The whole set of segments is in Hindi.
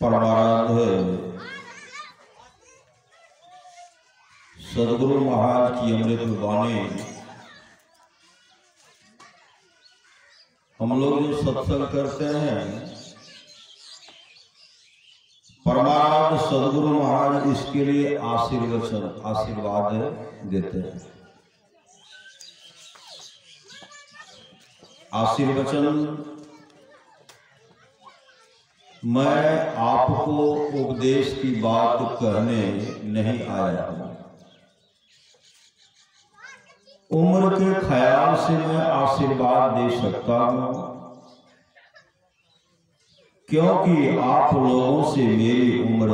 परमाराध्य सदगुरु महाराज की अमृत वाणी हम लोग जो सत्संग करते हैं, परमाराध्य सदगुरु महाराज इसके लिए आशीर्वाद देते हैं। आशीर्वचन मैं आपको उपदेश की बात कहने नहीं आया हूं। उम्र के ख्याल से मैं आशीर्वाद दे सकता हूं, क्योंकि आप लोगों से मेरी उम्र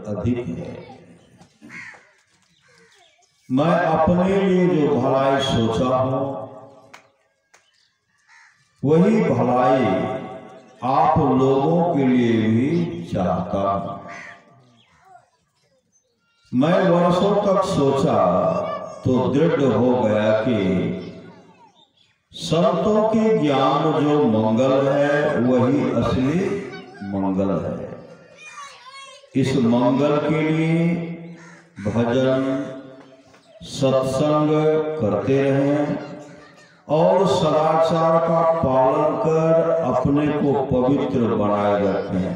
अधिक है। मैं अपने लिए जो भलाई सोचा हूं, वही भलाई आप लोगों के लिए भी चाहता हूं। मैं वर्षों तक सोचा तो दृढ़ हो गया कि संतों के ज्ञान जो मंगल है वही असली मंगल है। इस मंगल के लिए भजन सत्संग करते रहें और सदाचार का पालन कर अपने को पवित्र बनाए रखें।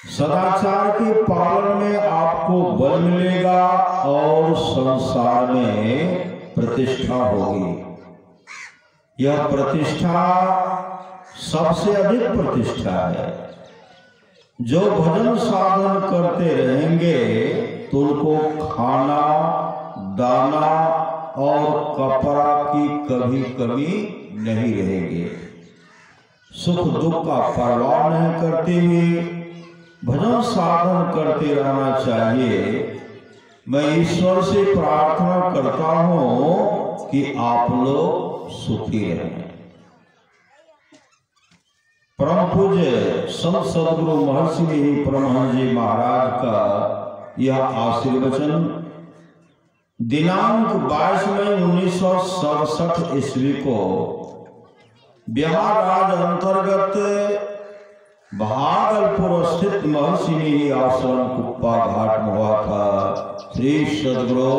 सदाचार के पालन में आपको बल मिलेगा और संसार में प्रतिष्ठा होगी। यह प्रतिष्ठा सबसे अधिक प्रतिष्ठा है। जो भजन साधन करते रहेंगे तो उनको खाना दाना और कपड़ा की कभी कमी नहीं रहेगी। सुख दुख का परवाह नहीं करते हुए भजन साधन करते रहना चाहिए। मैं ईश्वर से प्रार्थना करता हूं कि आप लोग सुखी रहें। परम पूज्य संत सदगुरु महर्षि परमहंस जी महाराज का यह आशीर्वचन दिनांक 22 मई 1967 ईस्वी को बिहार राज्य अंतर्गत भागलपुर स्थित महर्षि आश्रम कुप्पा घाट में हुआ था। श्री सदगुरु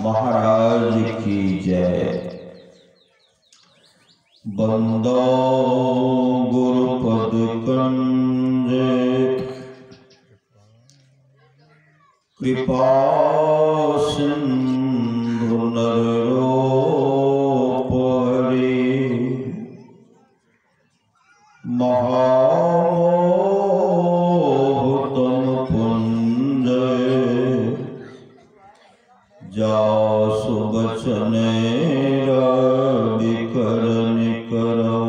महाराज की जय। बंदो गुरुपद कंज कृपा सिंधु नरोपरि महामोहतम पुंज जासु बचने विकरण करो।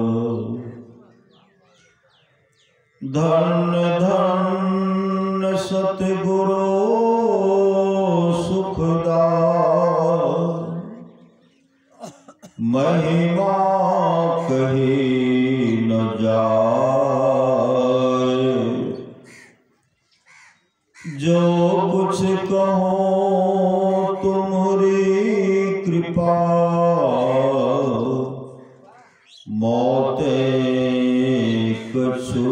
धन धन सतगुरु महिमा कही न जाए। जो कुछ कहो तुम्हारी कृपा, मौते कछु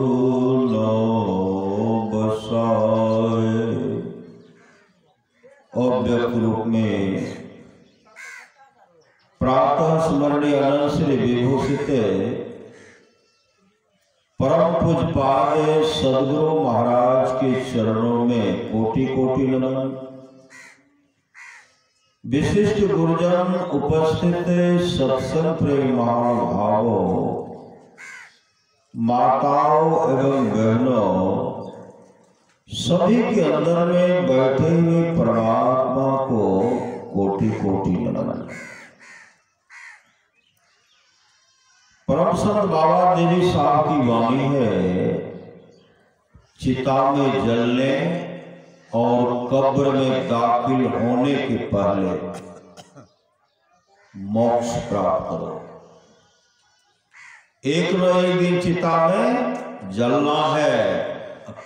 न बसाए। अव्यक्त रूप में प्रातः स्मरणीय अनंत श्री विभूषित परम पूज्यपाद सदगुरु महाराज के चरणों में कोटि कोटि नमन। विशिष्ट गुरुजन उपस्थित सत्संग प्रेम महानुभावों, माताओं एवं बहनों, सभी के अंदर में बैठे हुए परमात्मा को कोटि कोटि नमन। परम संत बाबा देवी साहब की वाणी है, चिता में जलने और कब्र में दाखिल होने के पहले मोक्ष प्राप्त करो। एक न एक दिन चिता में जलना है,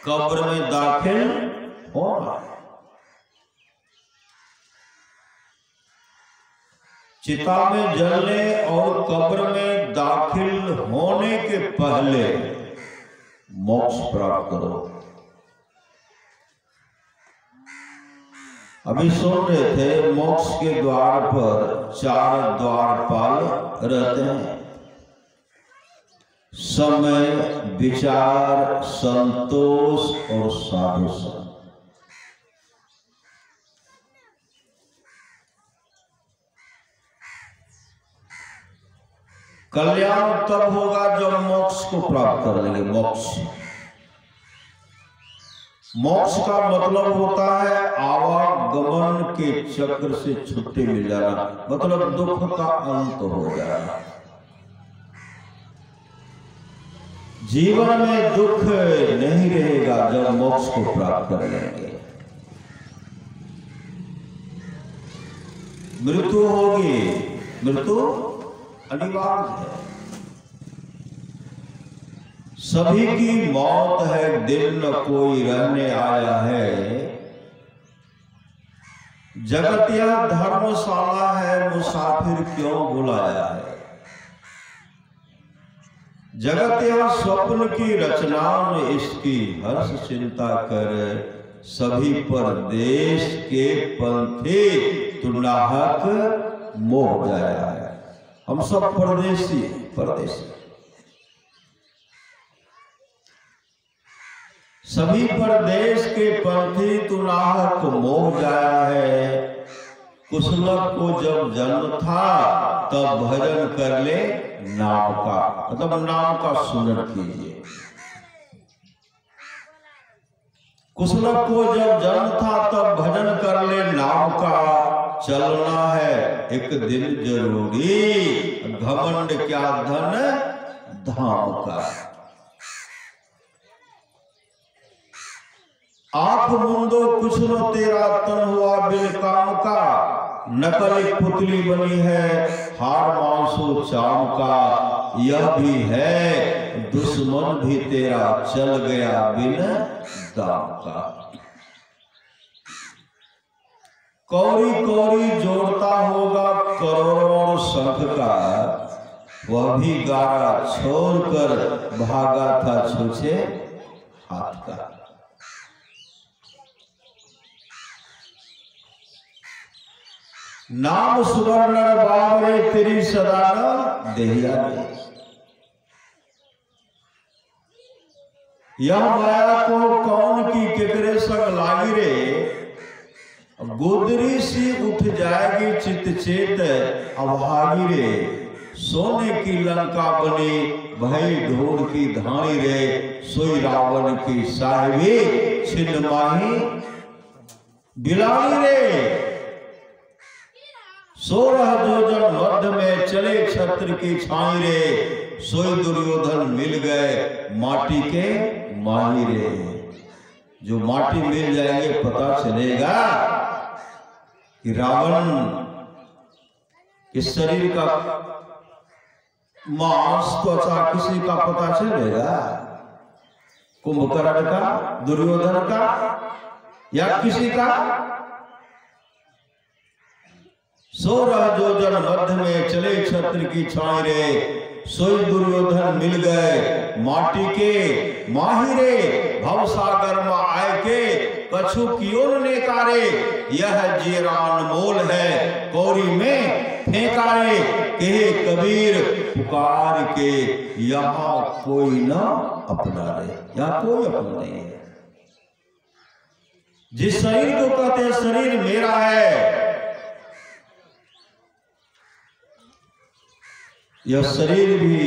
कब्र में दाखिल होना है। चिता में जलने और कब्र में दाखिल होने के पहले मोक्ष प्राप्त करो। अभी सुन रहे थे मोक्ष के द्वार पर 4 द्वारपाल रहते हैं, समय, विचार, संतोष और साधु संग। कल्याण तब होगा जब मोक्ष को प्राप्त कर लेंगे। मोक्ष का मतलब होता है आवागमन के चक्र से छुट्टी मिल जाना, मतलब दुख का अंत हो जाना। जीवन में दुख नहीं रहेगा जब मोक्ष को प्राप्त कर लेंगे। मृत्यु होगी, मृत्यु अनिवार्य है, सभी की मौत है, दिन न कोई रहने आया है। जगत यह धर्मशाला है, मुसाफिर क्यों बुलाया है। जगत यह स्वप्न की रचना में, इसकी हर्ष चिंता कर सभी परदेश के पंथे तू नाहक मोह जाया है। हम सब परदेसी, सभी परदेश के पंथी तू नाहक मोह जाया है। कुशलक को जब जन्म था तब भजन कर ले नाम का, मतलब नाम का सुनन कीजिए। कुशलक को जब जन्म था तब भजन कर ले नाम का। चलना है एक दिन जरूरी, घमंड क्या धन धाम का। आंख मुंदो कुछ न तेरा तन हुआ बिन काम का। नकल एक पुतली बनी है हार मांसो चाम का। यह भी है दुश्मन भी तेरा चल गया बिन दाम का। कौड़ी कौड़ी जोड़ता होगा करोड़ों शंख का। वह भी गारा छोड़कर भागा था छूछे हाथ का। नाम सुवर्ण बाबरे तेरी सदा न देहिया रे। यह माया को कौन की केकरे संग लागी रे। गोदरी सी उठ जाएगी चित चेत अभागी रे। सोने की लंका बनी भई ढोर की धानी रे। सोई रावण की साहिबी छिन्न माही बिलानी रे। 16 जोजन मध्य में चले छत्र की छाई रे। सोई दुर्योधन मिल गए माटी के माही रे। जो माटी मिल जाएंगे पता चलेगा कि रावण इस शरीर का मांस त्वचा किसी का पता चलेगा। कुंभकर्ण का, दुर्योधन का या किसी का। 16 जोजन मध्य में चले छत्र की छाई रे। सोई दुर्योधन मिल गए माटी के माही रे। भवसागर में आए के कछु कियों ने कारे। यह जीरान मोल है कौरी में फेंकारे। कहे कबीर पुकार के यहाँ कोई न अपना रे। यहाँ कोई अपना नहीं है। जिस शरीर को कहते हैं शरीर मेरा है, यह शरीर भी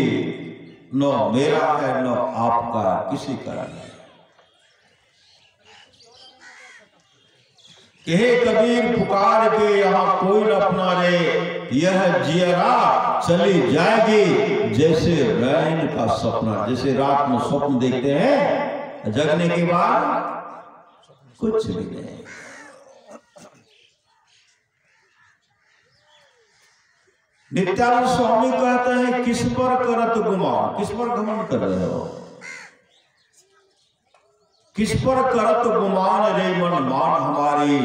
न मेरा है न आपका, किसी का नहीं। कहे कबीर पुकार के यहाँ कोई न अपना रे। यह जियरा चली जाएगी जैसे रैन का सपना। जैसे रात में स्वप्न देखते हैं, जगने के बाद कुछ भी नहीं। नित्यानंद स्वामी कहते हैं किस पर करत गुमान। किस पर घमंड कर रहे हो। किस पर करत गुमान रे मन मान हमारी।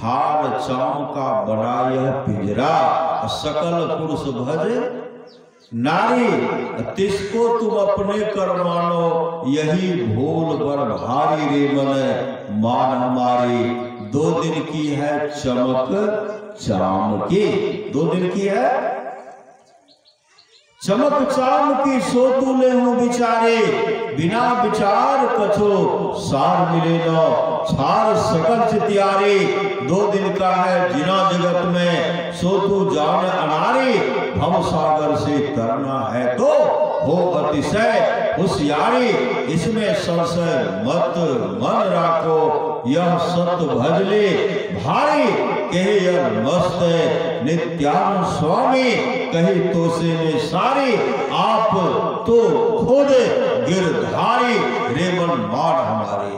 हार चाम का बना यह पिंजरा। सकल पुरुष भज नारी तिसको तुम अपने कर मानो, यही भूल बर भारी रे मन मान हमारी। 2 दिन की है चमक चाम की, 2 दिन की है चमक चाम की, सो तू ले हूं विचारे। बिना विचार कछो सार मिले न, छार सकल चितियारे। 2 दिन का है जिना जगत में, सो तू जान अनारी। भव सागर से तरना है तो हो अतिशय होशियारी। इसमें संशय मत मन राखो, यह सत्य भजले भारी। कहे यह मस्त नित्यानंद स्वामी, कही तो से में सारी। आप तो खुद गिरधारी, रेमन मान हमारे।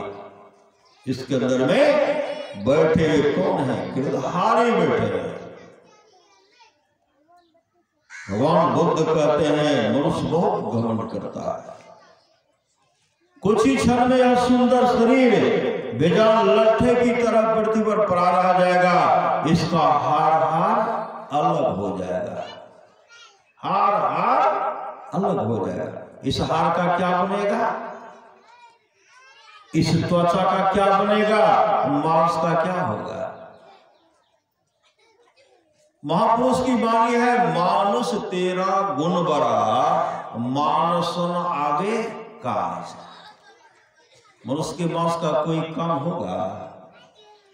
इसके अंदर में बैठे कौन है? गिरधारी बैठे हैं। भगवान बुद्ध कहते हैं मनुष्य बहुत घमंड करता है। कुछ ही क्षण में यह सुंदर शरीर बेजान लट्ठे की तरह पृथ्वी पर पड़ा रह जाएगा। इसका हार हार अलग हो जाएगा, हार हार अलग हो जाएगा। इस हार का क्या बनेगा? इस त्वचा का क्या बनेगा? मांस का क्या होगा? महापुरुष की वाणी है, मानुष तेरा गुण बड़ा, मानसन आगे काज। मनुष्य के मांस का कोई काम होगा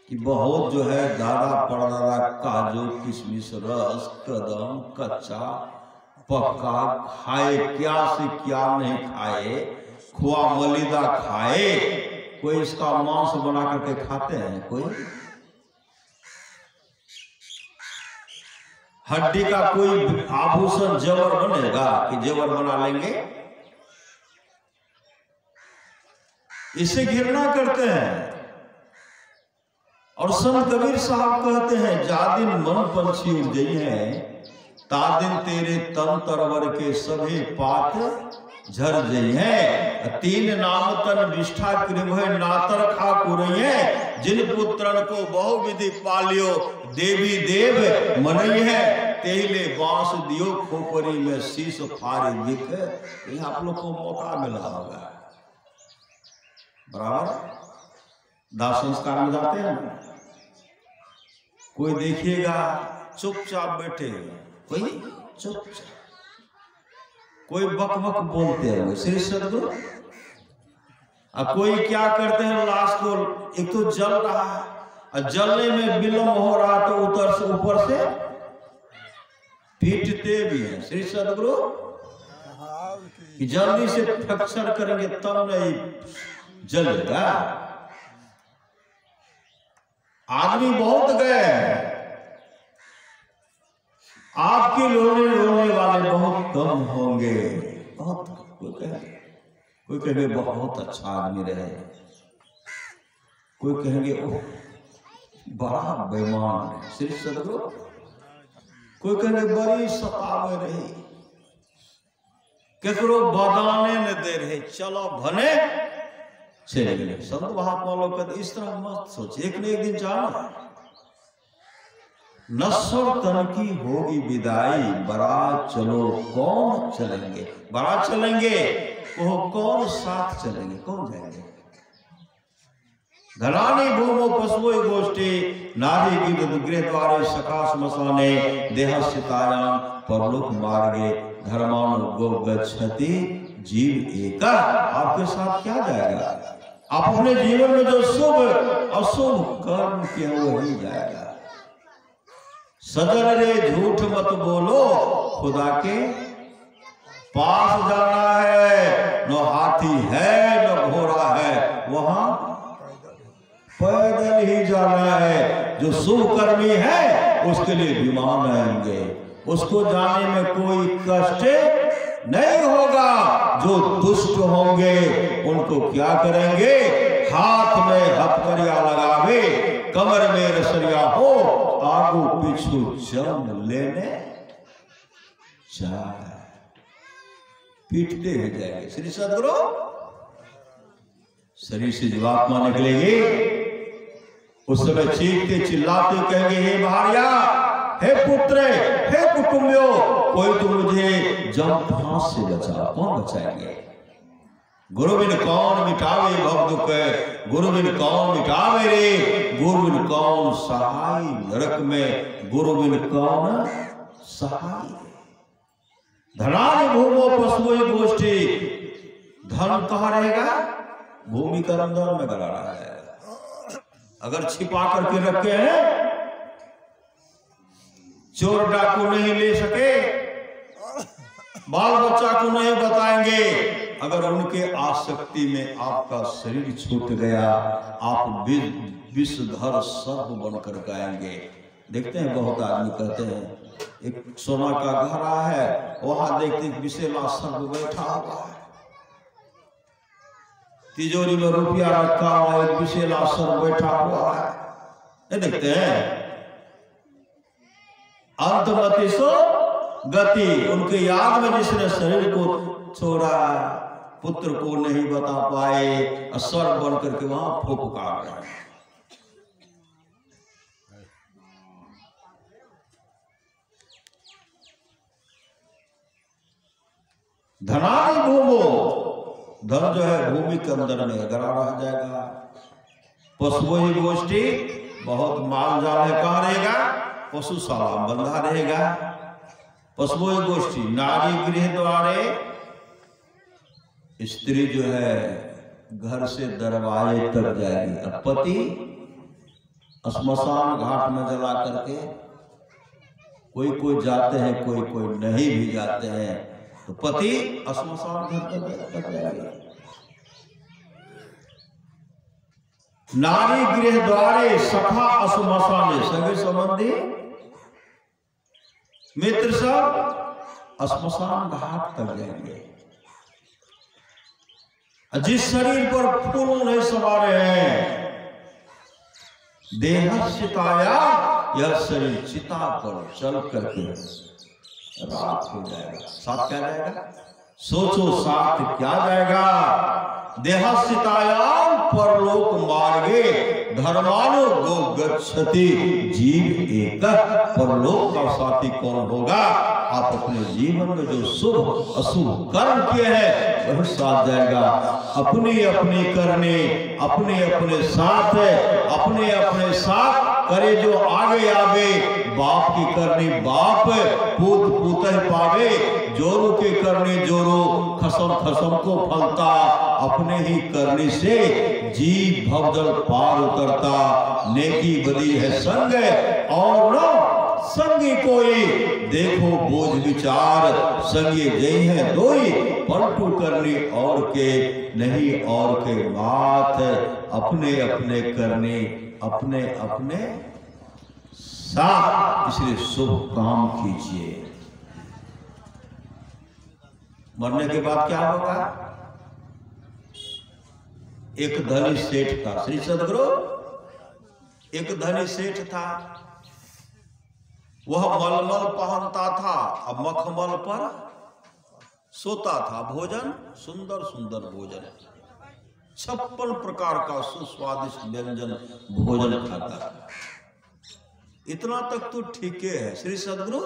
कि बहुत जो है दादा परदादा काजू किशमिश रस कदम कच्चा पक्का खाए, क्या से क्या नहीं खाए, खोआ मलिदा खाए। कोई इसका मांस बना करके खाते हैं? कोई हड्डी का कोई आभूषण जेवर बनेगा कि जेवर बना लेंगे? इसे घृणा करते हैं। और संत कबीर साहब कहते हैं, जा दिन मन पंछी उड़ गई है, ता दिन तेरे तन तरवर के सभी पात झर जई है। 3 नाम तन निष्ठा कृभ नातर खा कुरई है। जिन पुत्रन को बहु विधि पालियो, देवी देव मनई है। तेले बांस दियो खोपरी में शीश फारी दिख। ये आप लोग को मौका मिला होगा, बराबर दाह संस्कार में जाते हैं। कोई देखिएगा चुपचाप बैठे, कोई चुपचाप, कोई बक बक बोलते हैं श्री सदगुरु। अब कोई क्या करते हैं, लाश को एक तो जल रहा है और जलने में विलम्ब हो रहा तो ऊपर से पीटते भी हैं श्री सदगुरु कि जल्दी से फ्रैक्चर करेंगे तब नहीं जलेगा। आदमी बहुत गए, आपके रोने वाले बहुत कम होंगे। बहुत कोई कहेंगे बहुत अच्छा आदमी रहे, कोई कहेंगे ओह बड़ा बेईमान श्री सदगुरु, कोई कहेंगे बड़ी सतावे रही, केकरो बदाने न दे रहे, चलो भने चले गए। संत महात्मा लोग कहते इस तरह मत सोच, एक न एक दिन जाना है। नश्वर तन की होगी विदाई, बारात चलो कौन चलेंगे, बारात चलेंगे वो कौन साथ चलेंगे, कौन जाएंगे। धनानी भूमो पशुओ गोष्ठी, नारी गिद गृह द्वारे सखा श्मशाने, देहस्थितायाम परलोक मार्गे, धर्मानु गो गच्छति जीव एका। आपके साथ क्या जाएगा? आप अपने जीवन में जो शुभ अशुभ कर्म किया वही जाएगा। सजन रे झूठ मत बोलो, खुदा के पास जाना है। न हाथी है न घोड़ा है, वहां पैदल ही जाना है। जो शुभ कर्मी है उसके लिए विमान आएंगे, उसको जाने में कोई कष्ट नहीं होगा। जो दुष्ट होंगे उनको क्या करेंगे, हाथ में हथकड़िया लगावे, कमर में रसरिया हो, आगू पीछू जम लेने जाए, पीटते ही जाएंगे। श्री सदगुरु शरीर से जब आत्मा निकलेगी उस समय चीखते चिल्लाते कहेंगे हे भारिया, हे पुत्र, हे कुटुंबियों, कोई तो मुझे जम फांस से बचा। कौन बचाएंगे? गुरु बिन कौन मिटावे भव दुख, गुरु बिन कौन मिटावे रे, गुरु बिन कौन सहाय नरक में, गुरु बिन कौन सहाय। धनानि भूमो पशुओ गोष्ठी, धन कहाँ रहेगा? भूमि के अंदर में गड़ा रहा है। अगर छिपा करके रखे हैं, चोर डाकू नहीं ले सके, बाल बच्चा को नहीं बताएंगे। अगर उनके आसक्ति में आपका शरीर छूट गया, आप विषधर सर्प बनकर गाएंगे। देखते हैं बहुत आदमी कहते हैं एक सोना का घड़ा है, वहां देखते विषैला सर्प बैठा हुआ है, तिजोरी में रुपया रखा हुआ, एक विषैला सर्प बैठा हुआ है। ये देखते हैं अंतमति सो गति, उनके याद में जिसने शरीर को छोड़ा, पुत्र को नहीं बता पाए, सर्प बन करके वहां फुफकार रहे। धनानि भूमो, धन जो है भूमि के अंदर में गड़ा रह जाएगा। पशुओं ही गोष्ठी, बहुत माल जाल है, कहाँ रहेगा? पशुशाला बंधा रहेगा। पशुओं ही गोष्ठी, नारी गृह द्वारे, स्त्री जो है घर से दरवाजे तक जाएगी। अब पति श्मशान घाट में जला करके, कोई कोई जाते हैं, कोई कोई नहीं भी जाते हैं, तो पति श्मशान घाट तक जाएगी। नारी गृह द्वारे सखा श्मशान, सगे संबंधी मित्र सब श्मशान घाट तक जाएंगे। जिस शरीर पर फूल नहीं समा रहे हैं, देहस्यताया, यह शरीर चिता पर चल करके रात हो जाएगा। साथ क्या जाएगा? सोचो साथ क्या जाएगा? देहस्यतायाम परलोक मार्गे धर्मानो गो गच्छति, जीव एक। परलोक का साथी कौन होगा? आप अपने जीवन में जो शुभ अशुभ कर्म किए हैं वही साथ जाएगा। अपनी अपनी करनी अपने अपने साथ है, अपने अपने साथ करे जो आगे आवे। बाप की करनी बाप, पूत पूत पावे, जोरू के करनी जोरू, खसम खसम को फलता। अपने ही करनी से जीव भवजल पार उतरता। नेकी बदी है संग और न संगी कोई, देखो बोझ विचार संगी जय है दोई। पलटू करनी और के नहीं और के बात, अपने अपने करनी अपने अपने साथ। इसलिए शुभ काम कीजिए। मरने के बाद क्या होगा? एक धनी सेठ था, श्री सदगुरु, एक धनी सेठ था। वह मलमल पहनता था, अब मखमल पर सोता था। भोजन सुंदर सुंदर भोजन, 56 प्रकार का सुस्वादिष्ट व्यंजन भोजन खाता था। इतना तक तो ठीक है। श्री सदगुरु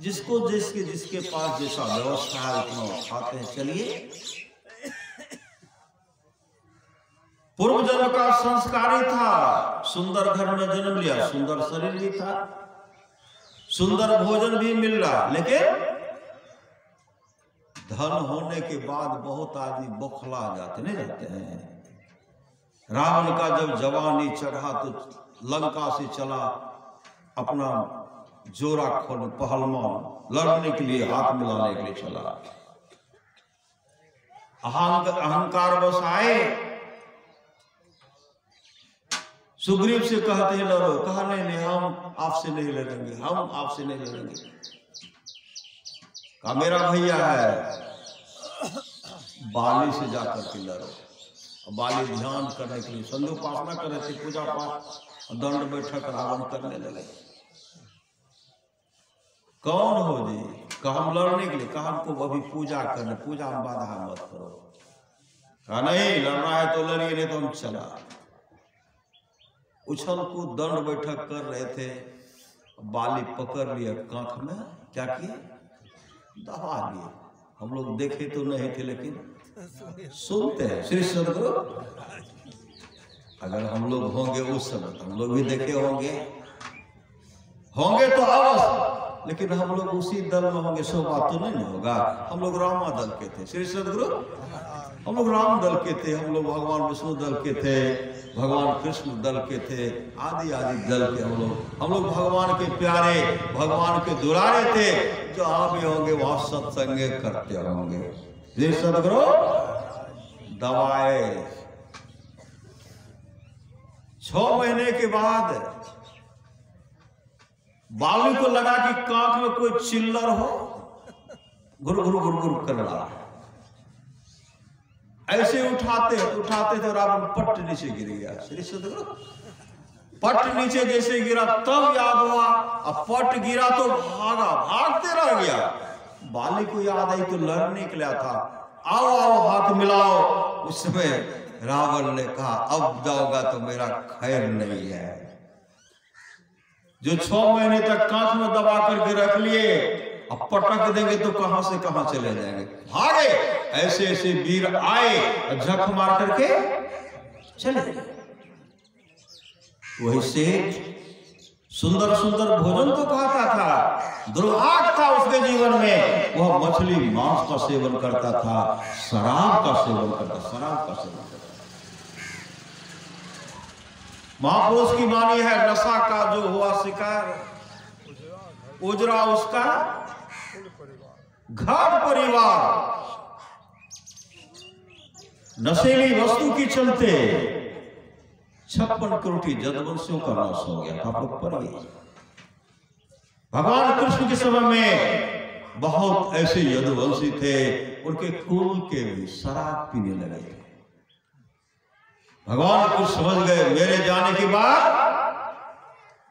जिसको जिसके पास जैसा व्यवस्था है उतना खाते हैं। चलिए, पूर्व जन्म का संस्कारी था, सुंदर घर में जन्म लिया, सुंदर शरीर भी था, सुंदर भोजन भी मिल रहा। लेकिन धन होने के बाद बहुत आदमी बौखला जाते नहीं जाते हैं। रावण का जब जवानी चढ़ा तो लंका से चला अपना जोरा खोल पहलवान लड़ने के लिए, हाथ मिलाने के लिए चला। अहंकार बस आए, सुग्रीव से कहते हैं लड़ो, कहा नहीं हम आपसे नहीं लड़ेंगे, हम आपसे नहीं लड़ेंगे। कहा मेरा भैया है, बाली से जाकर के लड़ो। बाली ध्यान करने के लिए संध्योपासना कर रहे थे, पूजा पाठ दंड बैठक रावण करने लगे। कौन हो जी? कहा हम लड़ने के लिए। कहा हमको अभी पूजा करने, पूजा में बाधा मत करो। कहा नहीं, लड़ना है तो लड़िए, नहीं तो हम चला। उछल कूद दंड बैठक कर रहे थे बाली पकड़ लिया कांख में, क्या किए, दबा लिए। हम लोग देखे तो नहीं थे लेकिन सुनते हैं। श्री सदगुरु, अगर हम लोग होंगे उस समय हम लोग भी देखे होंगे तो अवश्य, लेकिन हम लोग उसी दल में होंगे, सो बात तो नहीं होगा। हम लोग रामा दल के थे। श्री सदगुरु, हम लोग राम दल के थे, हम लोग भगवान विष्णु दल के थे, भगवान कृष्ण दल के थे, आदि आदि दल के हम लोग भगवान के प्यारे, भगवान के दुलारे थे। जहां भी होंगे वहां सत्संग करते होंगे। श्री सदगुरु दवाए 6 महीने के बाद बालू को लगा कि कांख में कोई चिल्लर हो, गुरु गुरु गुरु गुरु कर रहा है। ऐसे उठाते तो रावण पट नीचे गिर गया। श्री सदगुरु, पट नीचे जैसे गिरा तब याद हुआ, अब पट गिरा तो भागते रह गया। बाली को याद आई तो लड़ने निकला था, आओ आओ हाथ मिलाओ। उस समय रावण ने कहा अब जाओगा तो मेरा खैर नहीं है। जो 6 महीने तक कांख में दबा करके रख लिए, अब पटक देंगे तो कहां से कहां चले जाएंगे। भागे, ऐसे ऐसे वीर आए, झक मार करके चले गए। वही सेठ सुंदर सुंदर भोजन तो खाता था, दुर्भाग्य था उसके जीवन में। वह मछली मांस का सेवन करता था, शराब का सेवन करता। महापुरुष की वाणी है, नशा का जो हुआ शिकार, उजरा उसका घर परिवार। नशीली वस्तु की चलते 56 करोड़ जदवंशियों का नाश हो गया। आप लोग पढ़िए, भगवान कृष्ण के समय में बहुत ऐसे यदुवंशी थे, उनके कुल के भी शराब पीने लगे। भगवान कुछ समझ गए, मेरे जाने के बाद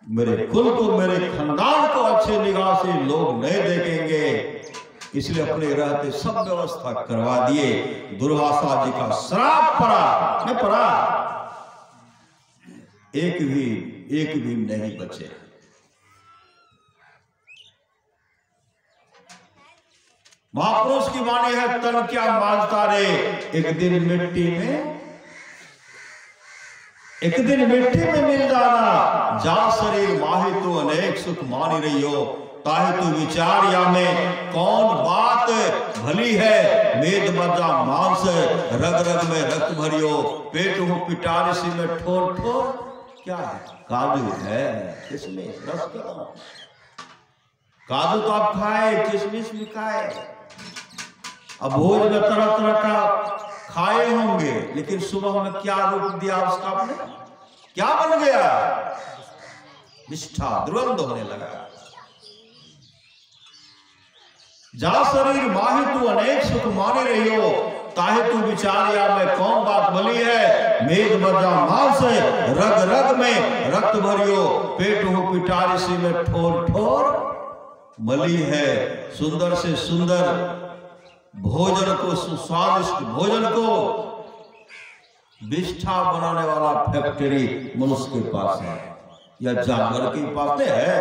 मेरे कुल को, मेरे खानदान को अच्छे निगाह से लोग नहीं देखेंगे, इसलिए अपने रहते सब व्यवस्था करवा दिए। दुर्वासा जी का श्राप पड़ा, नहीं पड़ा, एक भी नहीं बचे। महापुरुष की वाणी है, तन क्या मानता रे, एक दिन मिट्टी में मिल जाना। जा शरीर माही तो अनेक सुख मानी रही हो, ताहि तू विचार या में कौन बात भली है। मेद मज्जा मांस रग रग में रक्त भरियो, पेट हो पिटारसी में ठोर ठोर। क्या है? काजू है, किशमिश, रस करो। काजू तो आप खाए, किशमिश भी खाए, अब भोज में तरह तरह का खाए होंगे, लेकिन सुबह में क्या रूप दिया उसका आपने, क्या बन गया? निष्ठा द्वंद होने लगा। जा शरीर माही तू अनेक सुख माने रही हो, ताहे तू विचारिया में कौन बात भली है। मेद मज्जा मांस रग रग में रक्त भरियो, पेट हो पिटारसी में ठोर ठोर मली है। सुंदर से सुंदर भोजन को, सुस्वादिष्ट भोजन को विष्ठा बनाने वाला फैक्ट्री मनुष्य के पास है या जानवर के पास है,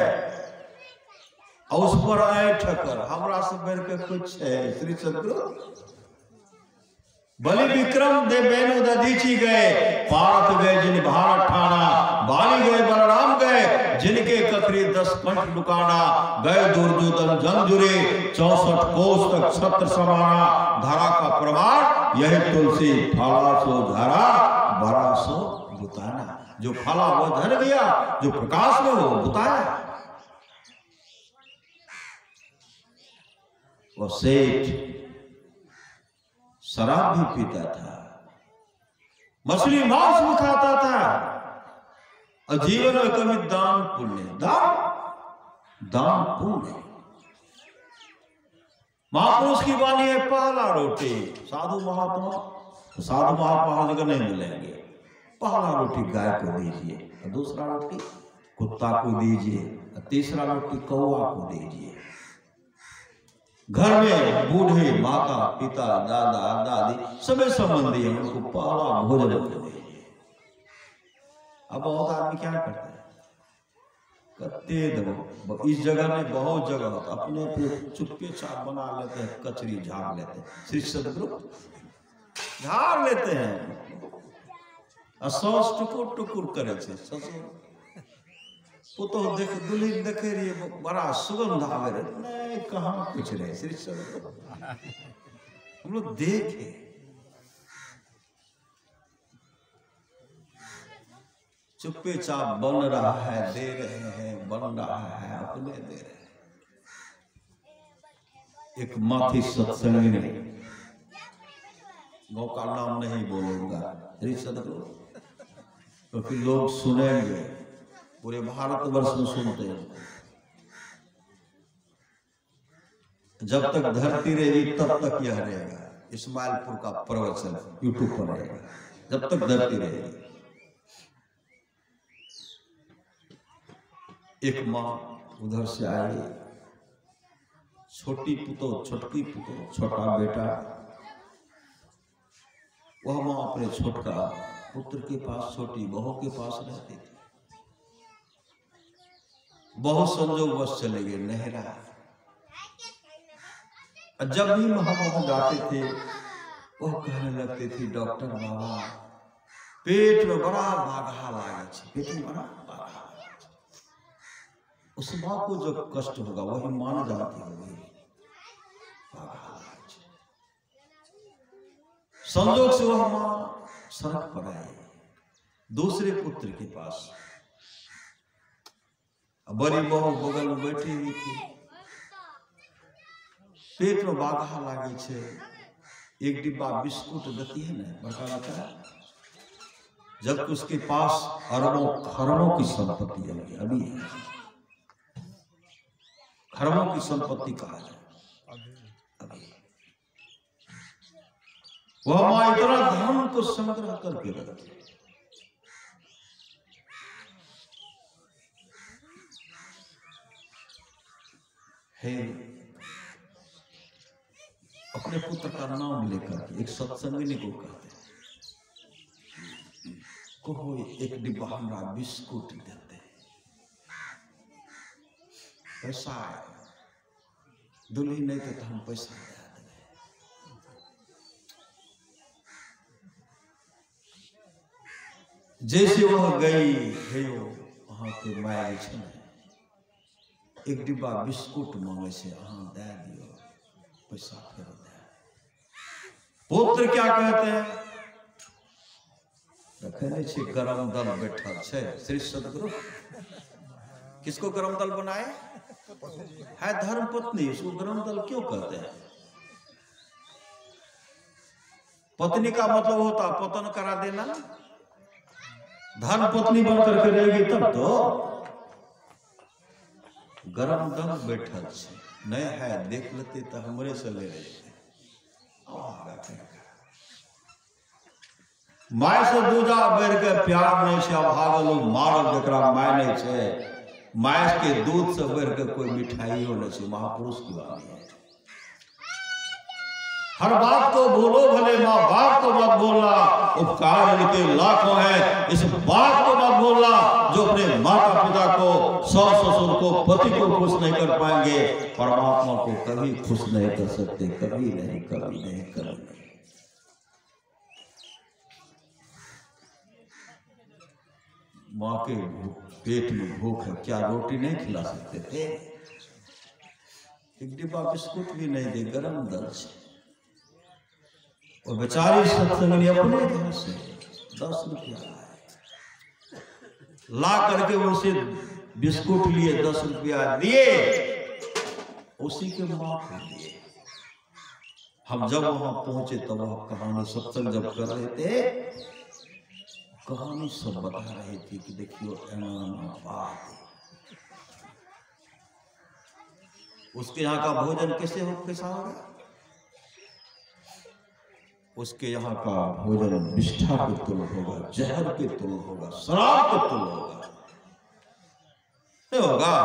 और उस पर आए ठकर हमरा से बढ़ के कुछ है। श्री सदगुरु बलि विक्रम दे बेनु दधीची गए, पारत गए जिन भारत ठाना। बाली गए बलराम गए, जिनके ककरी 10 कंठ दुकाना। गए दुर्योधन जंजुरे, 64 कोस तक छत्र समाना। धारा का प्रमाण यही तुलसी, फला सो धारा, बड़ा सो बुताना। जो फला वो धर गया, जो प्रकाश में वो बुताया। वो सेठ शराब भी पीता था, मछली मांस भी खाता था, और जीवन में कभी दान पुण्य, दान पुण्य। महापुरुष की वाणी है, पहला रोटी साधु महात्मा हर जगह नहीं मिलेंगे। पहला रोटी गाय को दीजिए, और दूसरा रोटी कुत्ता को दीजिए, और तीसरा रोटी कौवा को दीजिए। घर में बूढ़े माता पिता दादा दादी सभी संबंधी हैं, उनको पहला भोजन दीजिए। अब बहुत आदमी क्या करते हैं, कते दो इस जगह में बहुत जगह अपने अपने चुपके चाप बना लेते हैं, कचरी झाड़ लेते हैं, श्री सदगुरु झाड़ लेते हैं। असोस टुकुर टुकुर करे छे ससुर पुतो देख दुल्हन देखे रही बड़ा सुगंध आवे रे, नहीं कहाँ कुछ रहे श्री सदगुरु हम लोग देखे। चुप्पे चाप बन रहा है, दे रहे हैं, बन रहा है, अपने दे रहे हैं। एक माथी सत्संगिनी, गौ का नाम नहीं बोलूंगा, श्री सदगुरु, क्योंकि लोग सुनेंगे, पूरे भारतवर्ष में सुनते हैं। जब तक धरती रहेगी तब तक यह रहेगा, इस्माइलपुर का प्रवचन यूट्यूब पर रहेगा, जब तक धरती रहेगी। एक माँ उधर से आई, छोटी पुतो, छोटकी पुतो, छोटा बेटा, वह माँ अपने छोटका पुत्र के पास, छोटी बहू के पास रहती थी। बहू संजोगवश चले गए नहरा। जब भी हम वहां जाते थे वह कहने लगती थी, डॉक्टर बाबा पेट में बड़ा बाधा लागे, पेट में बड़ा बाधा। उस माँ को जो कष्ट होगा वही मान जाती होगी। संजोग से वह माँ सड़क पर आई दूसरे पुत्र के पास, बड़ी बहू बगल में बैठी हुई थी, पेट में बाधा लागे छे, एक डिब्बा बिस्कुट देती है ना बड़का बड़का, जबकि उसके पास अरबों खरबों की संपत्ति है, अभी खरबों की संपत्ति कहा है। वह मां इतना धन को संग्रह करके रखती है। अपने पुत्र का नाम लेकर एक सत्संगिनी को कहते को एक डिब्बा हमरा बिस्कुट देते, पैसा दुल्ही नहीं तो हम पैसा दे देंगे। जैसे वह गई है वहां के माय एक डिब्बा बिस्कुट मांगे से अहाँ दे दियो, पैसा फिर दे। पुत्र क्या कहते हैं, रखने छे गरम दल बैठा छे श्री सदगुरु। किसको गरम दल बनाए है? धर्म पत्नी, उसको गरम दल क्यों कहते हैं? पत्नी का मतलब होता पतन करा देना, धर्म पत्नी बनकर के रहेगी तब तो। गरम दल बैठल छे नहीं है, देख लेते तो हमरे से ले लेते। माय से दूजा बैर के प्यार नहीं छे, भागल मारल जकरा माय नहीं छे। माय के दूध से बैर के कोई मिठाइयों नहीं छे, महापुरुष की बात है। हर बात को बोलो भले, माँ बाप को मत बोलना, उपकार इनके लाखों हैं, इस बात को मत बोलना जो अपने माता पिता को, सास ससुर को, पति को खुश नहीं कर पाएंगे, परमात्मा को कभी खुश नहीं कर सकते, कभी नहीं, कभी नहीं, कभी नहीं। माँ के पेट में भूख है, क्या रोटी नहीं खिला सकते थे? एक डिब्बा बिस्कुट भी नहीं दे, गरम दल से। और बेचारी सत्संगिनी अपने घर से 10 रुपया ला करके उनसे बिस्कुट लिए, 10 रुपया दिए, उसी के माँ को दिए। हम जब वहां पहुंचे तब वह कहानी सत्संग जब कर रहे थे, कहानी सब बता रही थी कि देखियो बात उसके यहाँ का भोजन कैसे हो, कैसा होगा? उसके यहाँ का भोजन विष्ठा के तुल्य होगा, जहर के तुल्य होगा, शराब के तुल्य होगा, नहीं होगा।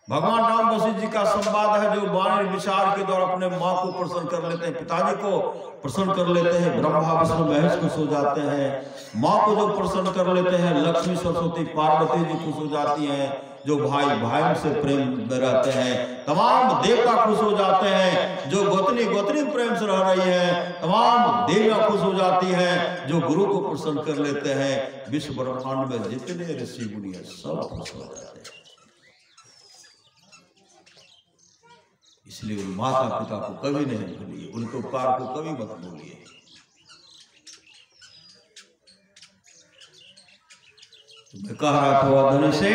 भगवान राम वशिष्ठ जी का संवाद है जो वाणी विचार के द्वारा अपने माँ को प्रसन्न कर लेते हैं, पिताजी को प्रसन्न कर लेते हैं, ब्रह्मा विष्णु महेश खुश हो जाते हैं। माँ को जो प्रसन्न कर लेते हैं, लक्ष्मी सरस्वती पार्वती जी खुश हो जाती हैं। जो भाई भाई से प्रेम में रहते हैं, तमाम देवता खुश हो जाते हैं। जो गोतनी गोतनी प्रेम से रह रही है, तमाम देवियां खुश हो जाती हैं। जो गुरु को प्रसन्न कर लेते हैं, विश्व ब्रह्मांड में जितने ऋषि मुनि हैं सब खुश हो जाते हैं। इसलिए माता पिता को कभी नहीं भूलिए, उनके उपकार को कभी मत भूलिए। मैं कह रहा था धनी से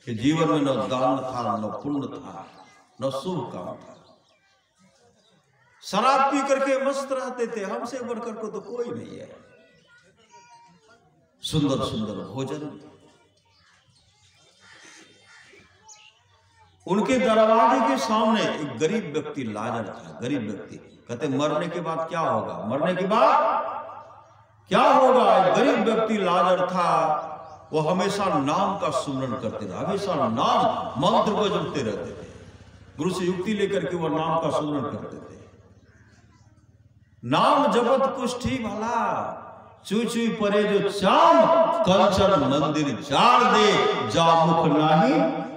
कि जीवन में न दान था, न पुण्य था, न शुभ काम था। शराब पी करके मस्त रहते थे, हमसे बढ़कर को तो कोई नहीं है। सुंदर सुंदर भोजन, उनके दरवाजे के सामने एक गरीब व्यक्ति लाजर था। गरीब व्यक्ति कहते मरने के बाद क्या होगा, मरने के बाद क्या होगा। एक गरीब व्यक्ति लाजर था, वो हमेशा नाम का सुमरन करते थे, हमेशा नाम मंत्र को जपते रहते थे। गुरु से युक्ति लेकर के वो नाम का सुमरन करते थे। नाम जपत कुष्ठी भला, चुई चुई परे जो चाम, कंचन मंदिर जार दे, जा मुख नाही।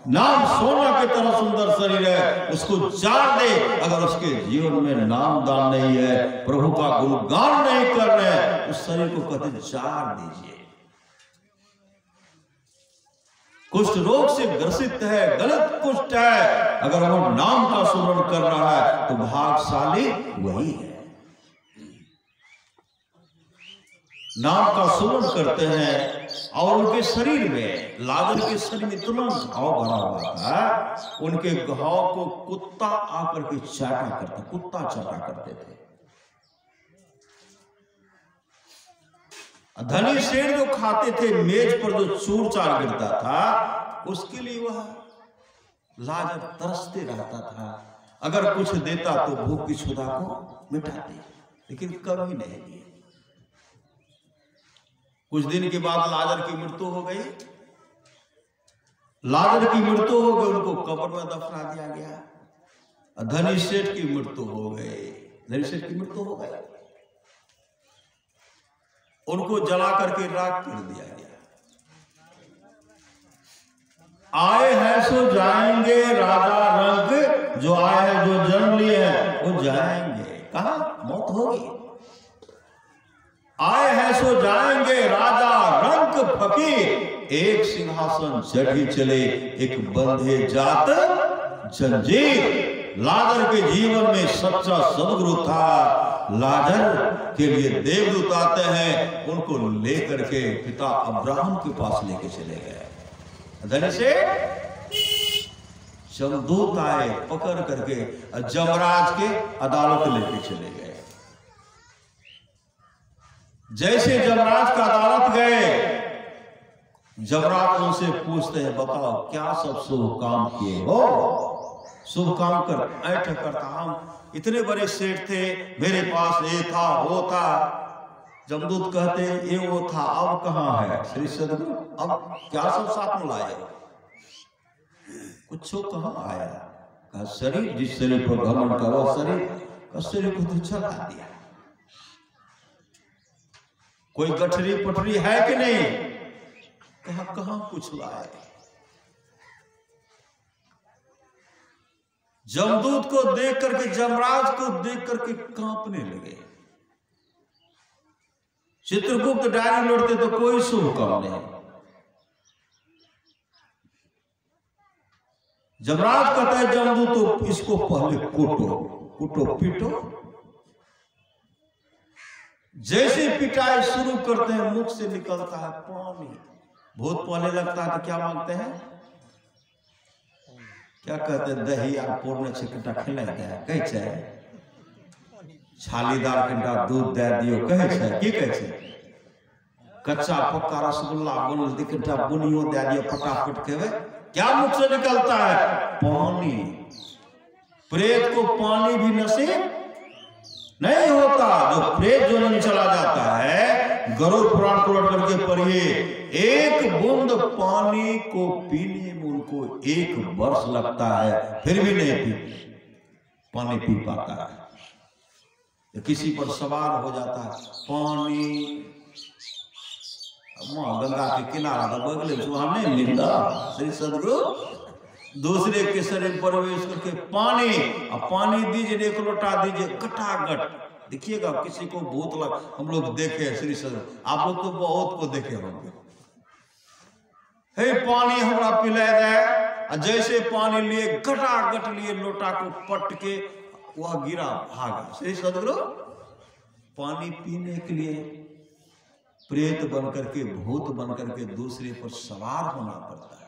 नाम सोना के तरह सुंदर शरीर है, उसको जार दे। अगर उसके जीवन में नाम दान नहीं है, प्रभु का गुणगान नहीं कर रहे, उस शरीर को कहते जार दीजिए। कुष्ठ रोग से ग्रसित है, गलत कुष्ठ है, अगर वो नाम का सुमरन कर रहा है तो भाग्यशाली वही है। नाम का सुमरन करते हैं और उनके शरीर में, लाजर के शरीर में इतना घाव भरा हुआ था, उनके घाव को कुत्ता आकर के चाटा करता, कुत्ता चाटा करते थे। धनी शेर जो खाते थे, मेज पर जो चूर चार गिरता था, उसके लिए वह लाजर तरसते रहता था। अगर कुछ देता तो भूख की क्षुधा को मिटाते, लेकिन कभी नहीं दिए। कुछ दिन के बाद लाजर की मृत्यु हो गई। लाजर की मृत्यु हो गई, उनको कब्र में दफना दिया गया। धनी सेठ की मृत्यु हो गई, धनी सेठ की मृत्यु हो गई, उनको जला करके राख कर दिया गया। आए हैं सो जाएंगे राजा रंग, जो आए हैं जो जन्म लिए हैं वो जाएंगे। कहा मौत होगी। आए हैं सो जाएंगे राजा रंग फकीर, एक सिंहासन चढ़ी चले, एक बंधे जात जंजीर। लाजर के जीवन में सच्चा सदगुरु था। लाजर के लिए देवदूत आते हैं, उनको लेकर के पिता अब्राहम के पास लेके चले गए। धनी से जमदूत आए, पकड़ करके जमराज के अदालत लेके चले गए। जैसे जमराज का अदालत गए, जमराज उनसे पूछते हैं, बताओ क्या सब शुभ काम किए हो। शुभ काम कर ऐठ करता, हम इतने बड़े सेठ थे, मेरे पास ये था वो था। जमदूत कहते ये वो था, अब कहाँ है श्री सदगुरु, अब क्या सब साथ में लाए। कुछ कहाँ आया। कहा शरीर, जिस शरीर पर घमंड का वो शरीर को तो चला दिया। कोई गठरी पटरी है कि नहीं। कहा कहां कुछ लाए। जमदूत को देख करके, जमराज को देख करके कांपने लगे। चित्रगुप्त डायरी लौटते तो कोई शुभ काम नहीं। जमराज कहता है जमदूत तो इसको पहले कूटो पीटो। जैसे पिटाई शुरू करते हैं, मुख से निकलता है पानी। भूत पहले लगता है तो क्या मांगते हैं, क्या कहते हैं, दही और पूर्ण चिकटा खिलाया गया, कैसे छालीदार कंडा दूध दे दियो, कैसे की कैसे कच्चा पक्का रसगुल्ला बनल दिकटा बुनियो दे दियो फटाफट के। क्या मुख से निकलता है, पानी। प्रेत को पानी भी नसीब नहीं होता। जो प्रेत जोनी चला जाता है, गरुड़ पुराण को उलट करके पढ़िए, एक बूंद पानी को पीने में उनको 1 वर्ष लगता है, फिर भी नहीं पानी पी पाता है। तो किसी पर सवार हो जाता है, पानी गंगा के किनारा बगले वहां नहीं मिलता, श्री सदगुरु दूसरे के शरीर पर प्रवेश करके पानी, अब पानी दीजिए, 1 लोटा दीजिए, गटागट। देखिएगा किसी को भूत लग, हम लोग देखे श्री सदगुरु, आप लोग तो बहुत को देखे होंगे, हे पानी हमारा पिला दे, जैसे पानी लिए गटागट लिए लोटा को पट के वह गिरा, भागा। श्री सदगुरु पानी पीने के लिए प्रेत बन करके, भूत बन करके दूसरे पर सवार होना पड़ता है।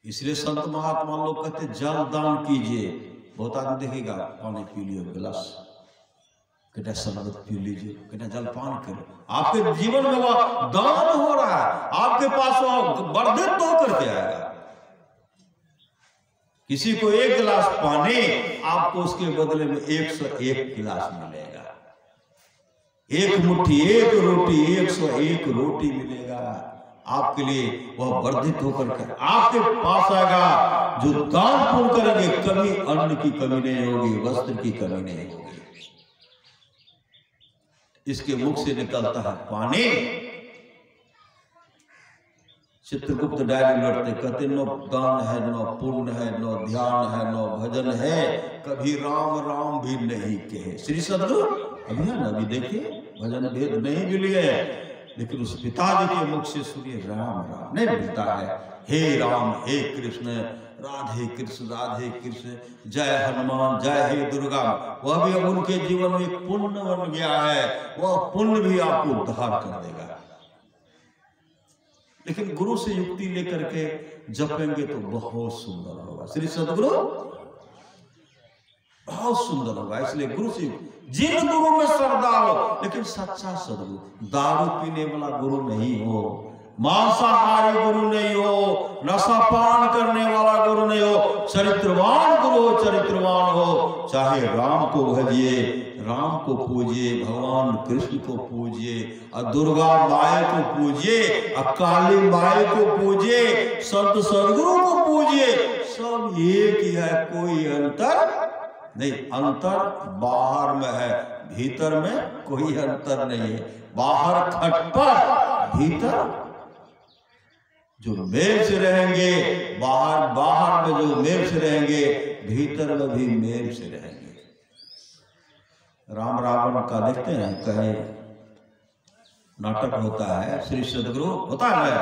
इसलिए संत महात्मा लोग कहते जल दान कीजिए। बहुत आदमी देखेगा, पानी पी लियो गिलास, कहते शरबत पी लीजिए, कहते जलपान करो, आपके जीवन में वह दान हो रहा है, आपके पास वह वर्धित होकर के आएगा। किसी को 1 गिलास पानी, आपको उसके बदले में 101 गिलास मिलेगा, 1 मुट्ठी 1 रोटी 101 रोटी मिलेगा आपके लिए, वह वर्धित होकर के आपके पास आएगा। जो दान पुण्य करेंगे, कभी अन्न की कमी नहीं होगी, वस्त्र की कमी नहीं होगी। इसके मुख से निकलता है पानी। चित्रगुप्त डायरी लड़ते कहते, न दान है, न पुण्य है, न ध्यान है, न भजन है, कभी राम राम भी नहीं कहे। श्री सदगुरु अभी है ना, अभी देखिए भजन भेद नहीं मिली है, लेकिन उस पिताजी के मुख से सुनिए राम राम नहीं मिलता है। हे राम हे कृष्ण, राधे कृष्ण राधे कृष्ण, जय हनुमान जय हे दुर्गा। वह भी अब उनके जीवन में पुण्य बन गया है, वह पुण्य भी आपको उद्धार कर देगा। लेकिन गुरु से युक्ति लेकर के जपेंगे तो बहुत सुंदर होगा। श्री सदगुरु बहुत सुंदर होगा। इसलिए गुरु से, जिन गुरु में श्रद्धा हो, लेकिन सच्चा सदगुरु, दारू पीने वाला गुरु नहीं हो, मांसाहारी गुरु नहीं हो, नशापान करने वाला गुरु नहीं हो, चरित्रवान गुरु हो, चरित्रवान हो। चाहे राम को भजिए, राम को पूजिए, भगवान कृष्ण को पूजिए, और दुर्गा माई को पूजिए, और काली माई को पूजिए, संत सदगुरु को पूजिए, सब एक ही है, कोई अंतर नहीं। अंतर बाहर में है, भीतर में कोई अंतर नहीं है। बाहर खटपट, भीतर जो मेल से रहेंगे, बाहर में जो मेल से रहेंगे, भीतर में भी मेल से रहेंगे। राम रावण का देखते हैं, कहे नाटक होता है, श्री सदगुरु होता है,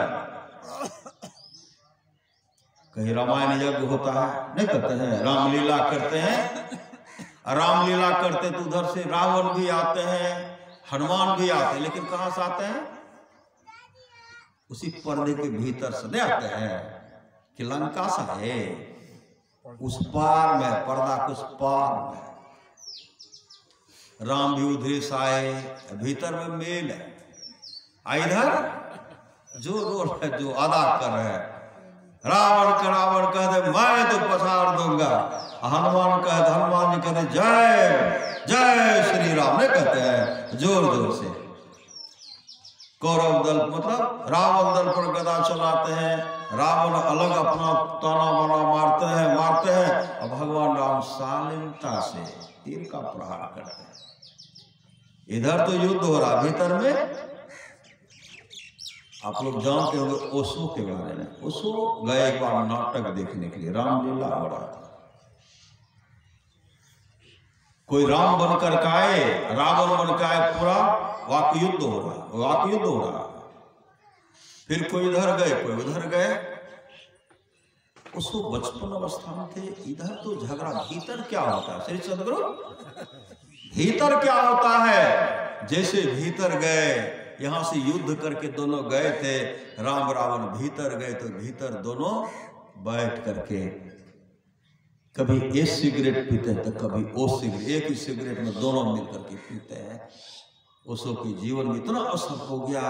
कहीं रामायण यज्ञ होता है, नहीं करते हैं, रामलीला करते हैं, रामलीला करते तो उधर से रावण भी आते हैं, हनुमान भी आते हैं, लेकिन कहां से आते हैं? उसी पर्दे के भीतर से नहीं आते हैं कि लंका सा है, उस पार में, पर्दा के उस पार में राम भी उधर से आए, भीतर में मेल है। इधर जो रोल है, जो अदा कर रहे हैं, रावण कहते मैं तो पछाड़ दूंगा, हनुमान कहते, हनुमान जी कहते जय जय श्री राम, नहीं कहते हैं जोर जोर से। कौरव दल मतलब रावण दल पर गदा चलाते हैं, रावण अलग अपना ताना बाना मारते हैं, और भगवान राम शालीनता से तीर का प्रहार करते हैं। इधर तो युद्ध हो रहा, भीतर में आप लोग जानते होंगे ओशो के बारे में। ओशो गए एक बार नाटक देखने के लिए, रामलीला हो रहा था। कोई राम बनकर के आए, रावण बनकर आए, पूरा वाक युद्ध हो रहा। फिर कोई इधर गए, कोई उधर गए। उसको बचपन अवस्था में थे, इधर तो झगड़ा। भीतर क्या होता है श्री सदगुरु? भीतर क्या होता है? जैसे भीतर गए, यहां से युद्ध करके दोनों गए थे, राम रावण भीतर गए तो भीतर दोनों बैठ करके कभी एक सिगरेट पीते हैं तो कभी वो सिगरेट, एक ही सिगरेट में दोनों मिलकर के पीते हैं। उसो की जीवन में इतना असर हो गया,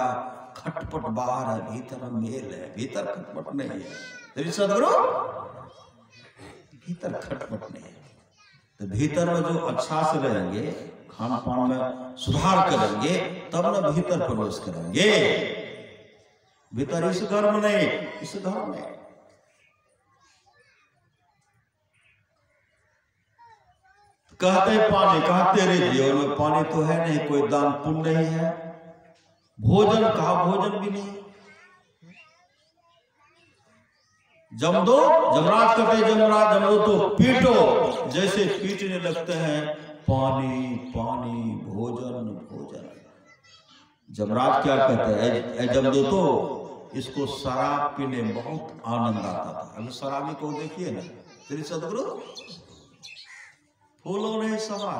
खटपट बाहर है, भीतर मेल है, भीतर खटपट नहीं है। सदगुरु भीतर खटपट नहीं है। तो भीतर में जो अच्छा से रहेंगे, खान पान में सुधार करेंगे, तब न भीतर प्रवेश करेंगे। भीतर इस घर में नहीं, इस घर में। कहते पानी, कहते रे जीवन में पानी तो है नहीं, कोई दान पुण्य नहीं है, भोजन कहा भोजन भी नहीं। जमदो, जमराज कहते जमराज जमदो तो पीटो, जैसे पीटने लगते हैं पानी पानी भोजन भोजन। जमराज क्या कहते हैं, जमदो तो इसको शराब पीने में बहुत आनंद आता था। अभी शराबी को देखिए ना, श्री सदगुरु फूलों ने समा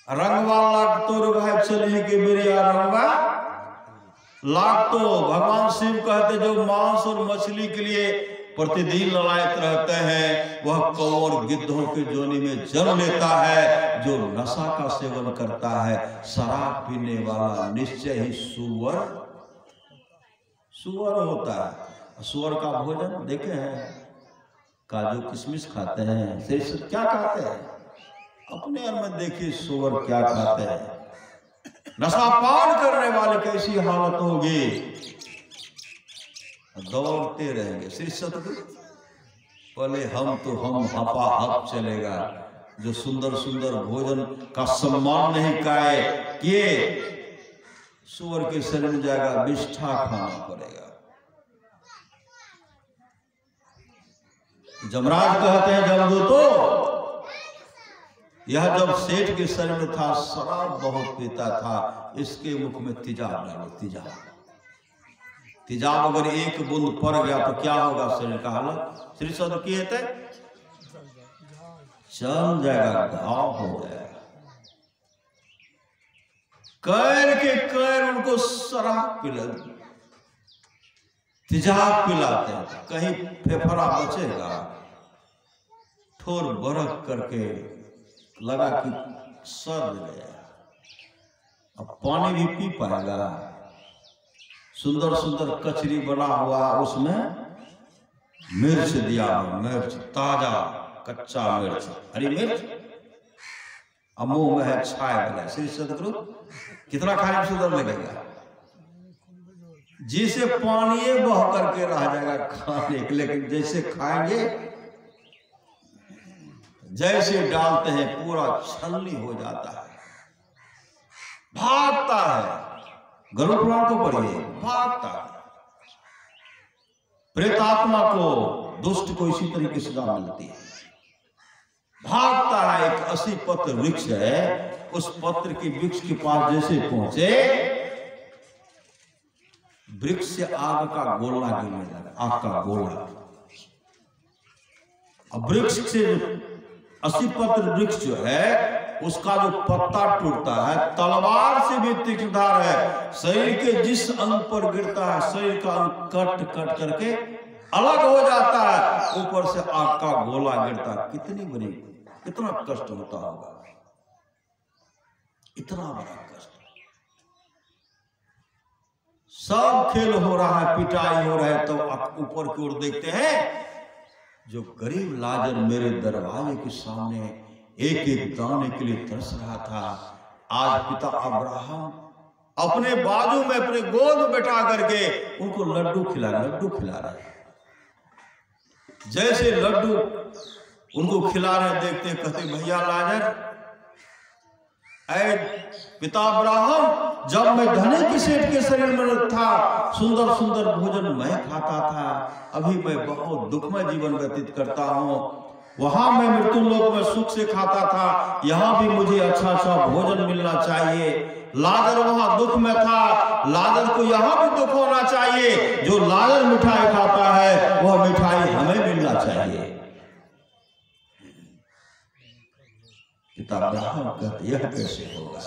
रंगवा लाग तो भाई चले के मेरे रंगवा लाग। तो भगवान शिव कहते जो मांस और मछली के लिए प्रतिदिन ललायत रहते हैं, वह कौर गिद्धों की जोनी में जन्म लेता है। जो नशा का सेवन करता है, शराब पीने वाला निश्चय ही सुअर होता है। सुअर का भोजन देखे हैं, काजू किशमिश खाते हैं, शेष क्या खाते हैं, अपने अंदर में देखिए सुअर क्या खाते हैं। नशा पान करने वाले कैसी हालत होगी, दौड़ते रहेंगे। श्री सतगुरु पहले हम हपा हप चलेगा। जो सुंदर सुंदर भोजन का सम्मान नहीं किए, सुअर के शरीर में जाएगा, विष्ठा खाना पड़ेगा। जमराज कहते हैं जमदो तो यह जब सेठ के शरीर में था, शराब बहुत पीता था, इसके मुख में तेजाब डालो, तेजाब अगर एक बूंद पड़ गया तो क्या होगा शरीर का हालत। श्री सद की है चल जाएगा, घाव हो जाएगा। कैर के कैर उनको शराब पिला, तेजाब पिलाते हैं, कहीं फेफड़ा बचेगा। ठोर बरक करके लगा कि सर गया, अब पानी भी पी पाएगा। सुंदर सुंदर कचरी बना हुआ, उसमें मिर्च दिया, मिर्च ताजा कच्चा मिर्च, हरी मिर्च, अब मुंह में है छाए बना। श्री सदगुरु कितना खाने में सुंदर लगेगा, जिसे पानी बह करके रह जाएगा खाने के, लेकिन जैसे खाएंगे, जैसे डालते हैं पूरा छलनी हो जाता है, भागता है। गरुड़ पुराण को पढ़िए, भागता है। प्रेतात्मा को, दुष्ट को इसी तरीके से सजा मिलती है, भागता है। एक 80 पत्र वृक्ष है, उस पत्र के वृक्ष के पास जैसे पहुंचे, वृक्ष से आग का गोला गिरने लगा, आग का गोला। अब वृक्ष से 80 पत्र वृक्ष जो है, उसका जो पत्ता टूटता है, तलवार से भी तीक्ष्णधार है। शरीर के जिस अंग पर गिरता है, शरीर का अंग कट कट करके अलग हो जाता है, ऊपर से आग का गोला गिरता है। कितनी बड़ी, कितना कष्ट होता होगा, इतना बड़ा कष्ट। सब खेल हो रहा है, पिटाई हो रहा है, तो ऊपर की ओर देखते हैं, जो गरीब लाजर मेरे दरवाजे के सामने एक एक दाने के लिए तरस रहा था, आज पिता अब्राहम अपने बाजू में, अपने गोद में बैठा करके उनको लड्डू खिला रहे। जैसे लड्डू उनको खिला रहे, देखते कहते भैया लाजर, ऐ पिता अब्राहम, जब मैं धनी के सेठ के शरीर में था, सुंदर सुंदर भोजन मैं खाता था, अभी मैं बहुत दुखमय जीवन व्यतीत करता हूँ। वहां मैं मृत्यु लोक में सुख से खाता था, यहाँ भी मुझे अच्छा अच्छा भोजन मिलना चाहिए। लाजर वहां दुख में था, लाजर को यहाँ भी दुख होना चाहिए। जो लाजर मिठाई खाता है, वह मिठाई हमें मिलना चाहिए। पिता अब्राहम कहते यह कैसे होगा,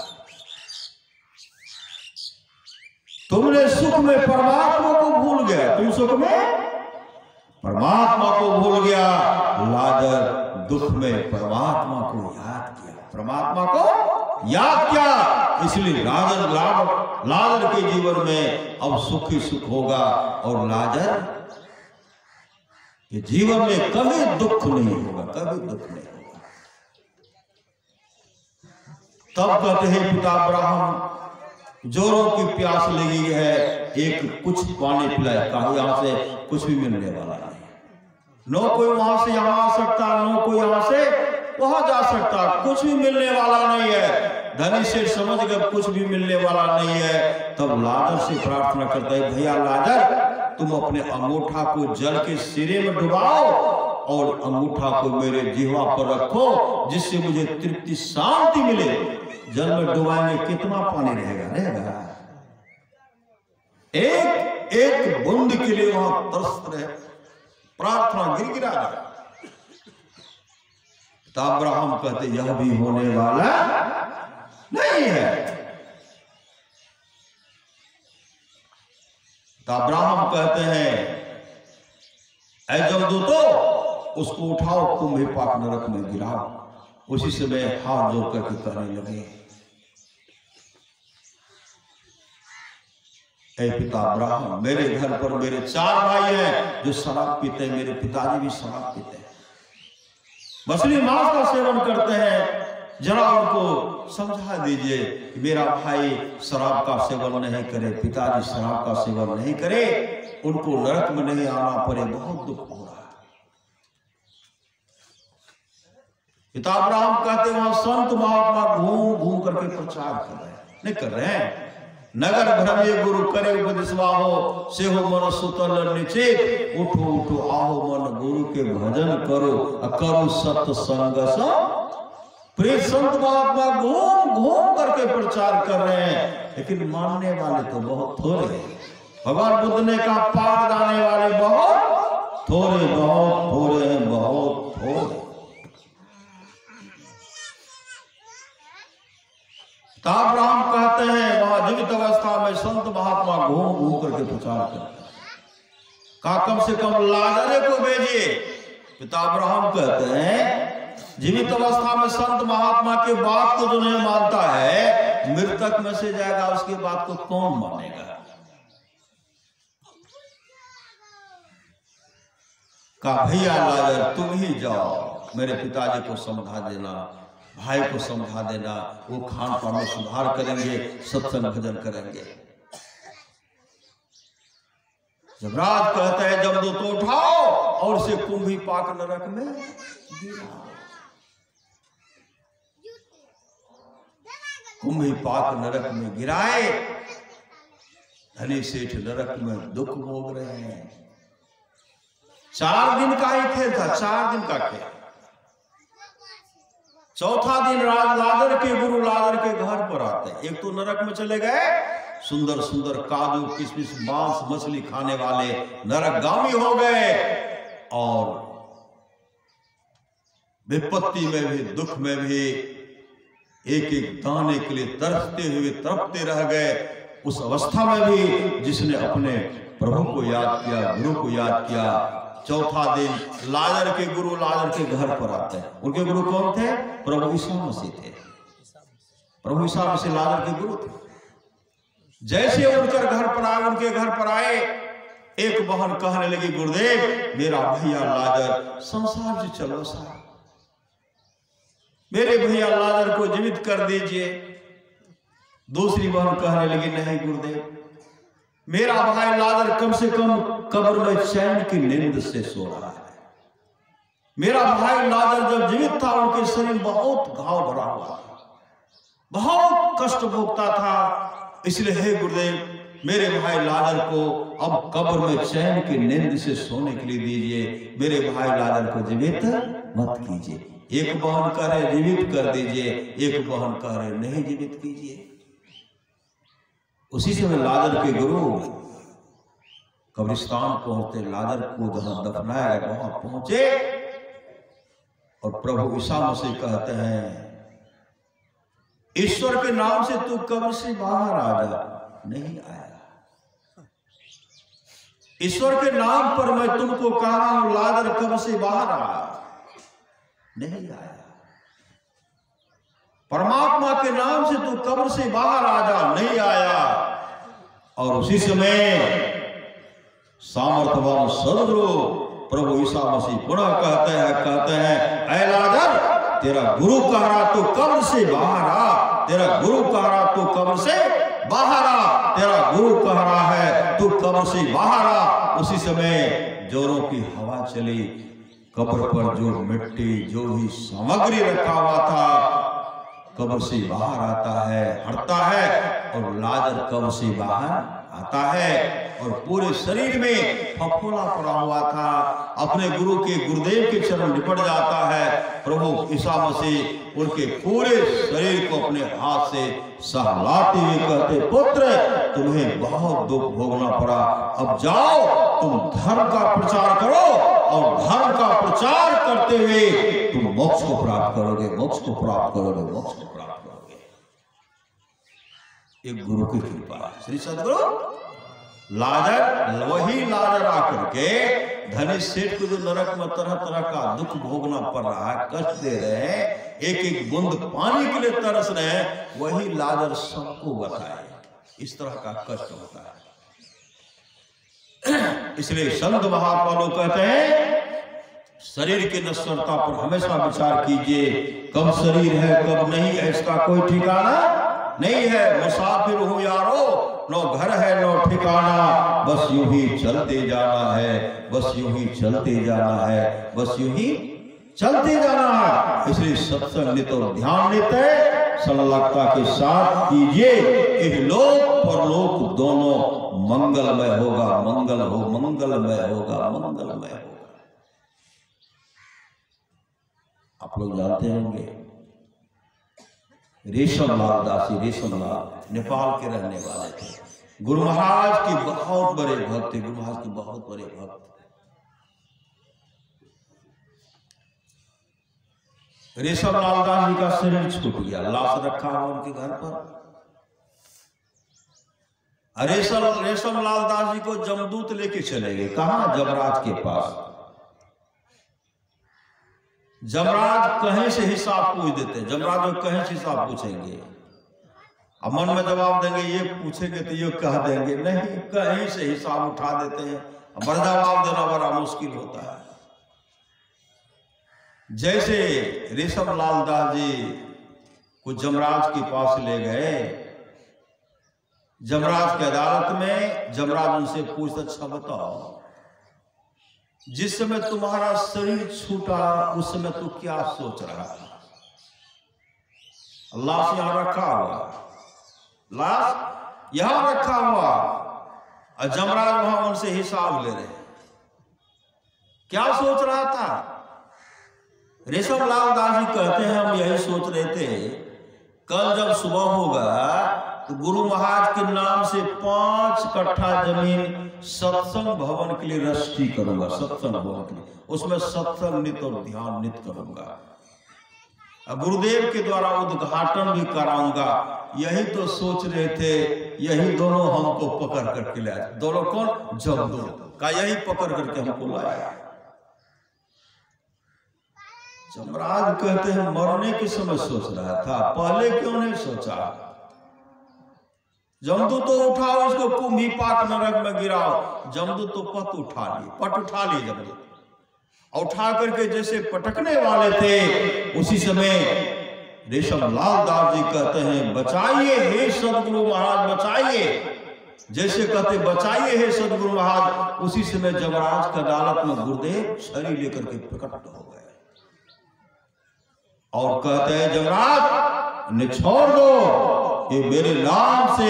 तुमने सुख में परमात्मा को भूल गया, तुम सुख में परमात्मा को भूल गया। लाजर दुख में परमात्मा को याद किया, परमात्मा को याद किया, इसलिए लाजर के जीवन में अब सुख ही सुख होगा। और लाजर कि जीवन में कभी दुख नहीं होगा, कभी दुख नहीं होगा। तब कहते हैं पिता अब्राहम जोरों की प्यास लगी है, एक कुछ पानी पिलाए। कहा यहां से कुछ भी मिलने वाला नहीं, नो कोई वहां से यहां आ सकता, नो कोई यहां से वहां जा सकता, कुछ भी मिलने वाला नहीं है। धनी से समझ कर कुछ भी मिलने वाला नहीं है। तब लाजर से प्रार्थना करता है, भैया लाजर तुम अपने अंगूठा को जल के सिरे में डुबाओ और अंगूठा को मेरे जिह्वा पर रखो, जिससे मुझे तृप्ति शांति मिले। जल में डुबाएंगे कितना पानी रहेगा, एक एक बूंद के लिए वहां तरस रहे, प्रार्थना गिरगिरा रहा। तो अब्राहम कहते यह भी होने वाला नहीं है। तो अब्राहम कहते हैं ऐ जमदूतो उसको उठाओ, कुंभी पाक नरक में गिराओ। उसी समय हाथ जोड़ करके कहने लगे, ऐ पिता अब्राहम, मेरे घर पर मेरे 4 भाई हैं जो शराब पीते हैं, मेरे पिताजी भी शराब पीते हैं, मछली मांस का सेवन करते हैं। जरा उनको समझा दीजिए कि मेरा भाई शराब का सेवन नहीं करे, पिताजी शराब का सेवन नहीं करे, उनको नरक में नहीं आना पड़े, बहुत दुख हो रहा है। पिता अब्राहम कहते वहां संत महात्मा घूम घूम करके प्रचार कर रहे हैं, नहीं कर रहे हैं। नगर भ्रमे गुरु करे उपदेशवा हो, से हो मन सुतल नीचे, उठो उठो आओ मन गुरु के भजन करो, करो सत्संग। प्रिय संत महात्मा घूम घूम करके प्रचार कर रहे हैं, लेकिन मानने वाले तो बहुत थोड़े हैं। भगवान बुद्ध ने कहा पार जाने वाले बहुत थोड़े, बहुत थोड़े हैं, बहुत थोड़े। अब्राहम कहते हैं वहां जीवित अवस्था में संत महात्मा घूम घूम करके प्रचार करते हैं। कहा कम से कम लाजर को भेजिए। पिता अब्राहम कहते हैं जीवित अवस्था में संत महात्मा के बात को जो नहीं मानता है, मृतक में से जाएगा, उसके बात को कौन मानेगा। कहा भैया लाजर तुम ही जाओ, मेरे पिताजी को समझा देना, भाई को समझा देना, वो खान पान में सुधार करेंगे, सत्संग भजन करेंगे। जब राज कहता है जब दो तो उठाओ और उसे कुंभी पाक नरक में गिराओ। कुंभी पाक नरक में गिराए, धनी सेठ नरक में दुख भोग रहे हैं। 4 दिन का ही खेल था, 4 दिन का खेल। चौथा दिन लाजर के गुरु लाजर के घर पर आते हैं। एक तो नरक में चले गए, सुंदर सुंदर काजू किशमिश मांस मछली खाने वाले नरकगामी हो गए, और विपत्ति में भी दुख में भी एक एक दाने के लिए तरसते हुए तड़पते रह गए। उस अवस्था में भी जिसने अपने प्रभु को याद किया, गुरु को याद किया। चौथा दिन लाजर के गुरु लाजर के घर पर आते हैं। उनके गुरु कौन थे? प्रभु ईसा मसीह थे। प्रभु ईसा मसीह लाजर के गुरु थे। जैसे उनकर घर पर आए, उनके घर पर आए, एक बहन कहने लगी गुरुदेव मेरा भैया लाजर संसार से चलो सा, मेरे भैया लाजर को जीवित कर दीजिए। दूसरी बहन कहने लगी नहीं गुरुदेव, मेरा भाई लाजर कम से कम कब्र में चैन की नींद से सो रहा है। मेरा भाई लाजर जब जीवित था उनके शरीर बहुत घाव भरा हुआ था, बहुत कष्ट भोगता था। इसलिए हे गुरुदेव मेरे भाई लाजर को अब कब्र में चैन की नींद से सोने के लिए दीजिए, मेरे भाई लाजर को जीवित मत कीजिए। एक बहन कह रहे जीवित कर दीजिए, एक बहन कह रहे नहीं जीवित कीजिए। उसी समय लाजर के गुरु कब्रिस्तान पहुंचते, लाजर को जहां दफनाया गया वहां पहुंचे, और प्रभु ईसा मसीह कहते हैं ईश्वर के नाम से तू कब्र से बाहर आ जा। नहीं आया। ईश्वर के नाम पर मैं तुमको कह रहा हूं लाजर कब्र से बाहर आ, नहीं आया। परमात्मा के नाम से तू कब्र से बाहर आ जा, नहीं आया। और उसी समय सामर्थ्यवान सदगुरु प्रभु ईसा मसीह पुनः कहते हैं ऐ लाजर, तेरा गुरु कह रहा तू कब्र से बाहर आ, तेरा गुरु कह रहा तू कब्र से बाहर आ, तेरा गुरु कह रहा है तू कब्र से बाहर आ। उसी समय जोरों की हवा चली, कब्र पर जो मिट्टी जो भी सामग्री रखा हुआ था कब्र से बाहर आता है, हटता है, और लाजर कब्र से बाहर आता है और पूरे शरीर में फफोला पड़ा हुआ था। अपने गुरु के गुरुदेव के चरण लिपट जाता है। प्रभु ईसा मसीह उनके पूरे शरीर को अपने हाथ से सहलाते हुए कहते, पुत्र तुम्हें बहुत दुख भोगना पड़ा, अब जाओ तुम धर्म का प्रचार करो और धर्म का प्रचार करते हुए तुम मोक्ष को प्राप्त करोगे, मोक्ष को प्राप्त करोगे, मोक्ष को प्राप्त करोगे। एक गुरु की कृपा। श्री सदगुरु लाजर, वही लाजर आकर के धनी सेठ को जो नरक में तरह तरह का दुख भोगना पड़ रहा है, कष्ट दे रहे हैं, एक एक बूंद पानी के लिए तरस रहे हैं, वही लाजर सबको बताए इस तरह का कष्ट होता है। इसलिए संत महात्मा लोग कहते हैं शरीर की नश्वरता पर हमेशा विचार कीजिए। कब शरीर है कब नहीं है इसका कोई ठिकाना नहीं है। मुसाफिर हूं यारो, नो घर है नो ठिकाना, बस यूं ही चलते जाना है, बस यूं ही चलते जाना है, बस यूं ही चलते जाना है। इसलिए सत्संग नित और ध्यान नित संलग्नता के साथ कीजिए। इहलोक परलोक दोनों मंगलमय होगा, मंगलमय होगा, मंगलमय होगा। आप लोग जानते होंगे रेशमलाल दासी, रेशमलाल नेपाल के रहने वाले थे। गुरु महाराज के बहुत बड़े भक्त थे, गुरु महाराज के बहुत बड़े भक्त। रेशमलाल दास जी का शरीर छूट गया, लाश रखा हुआ उनके घर पर। रेशमलाल दास जी को जमदूत लेके चले गए, कहां? जमराज के पास। जमराज कहीं से हिसाब पूछ देते, जमराज जो कहीं से हिसाब पूछेंगे, अब मन में जवाब देंगे, ये पूछेंगे तो ये कह देंगे, नहीं कहीं से हिसाब उठा देते हैं। बड़ा जवाब देना बड़ा मुश्किल होता है। जैसे रेशमलाल दास जी को जमराज के पास ले गए, जमराज की अदालत में जमराज उनसे पूछता, अच्छा बताओ जिस समय तुम्हारा शरीर छूटा उस समय तू क्या सोच रहा था? लाश यहां रखा हुआ, लाश यहां रखा हुआ, और जमराज वहां उनसे हिसाब ले रहे, क्या सोच रहा था? रेशमलाल दास जी कहते हैं हम यही सोच रहे थे, कल जब सुबह होगा तो गुरु महाराज के नाम से 5 कट्ठा जमीन सत्संग भवन के लिए रजिस्ट्री करूंगा, सत्संग भवन के लिए, उसमें सत्संग नित और ध्यान नित करूंगा, गुरुदेव के द्वारा उद्घाटन भी कराऊंगा। यही तो सोच रहे थे, यही दोनों हमको पकड़ करके लाए। दोनों कौन? जमदूत का, यही पकड़ करके हमको लाया। जमराज कहते हैं मरने के समय सोच रहा था, पहले क्यों नहीं सोचा? जमदूत तो उठाओ इसको, कुंभी पाक नरक में गिराओ। जमदूत तो पट उठा लिए जमदूत, और उठा करके जैसे पटकने वाले थे, उसी समय रेशमलाल दास जी कहते हैं बचाइए हे सदगुरु महाराज, बचाइए। जैसे कहते बचाइए हे सदगुरु महाराज, उसी समय जमराज की अदालत में गुरुदेव छड़ी लेकर के प्रकट हो गए और कहते हैं जमराज निछोड़ दो, ये मेरे नाम से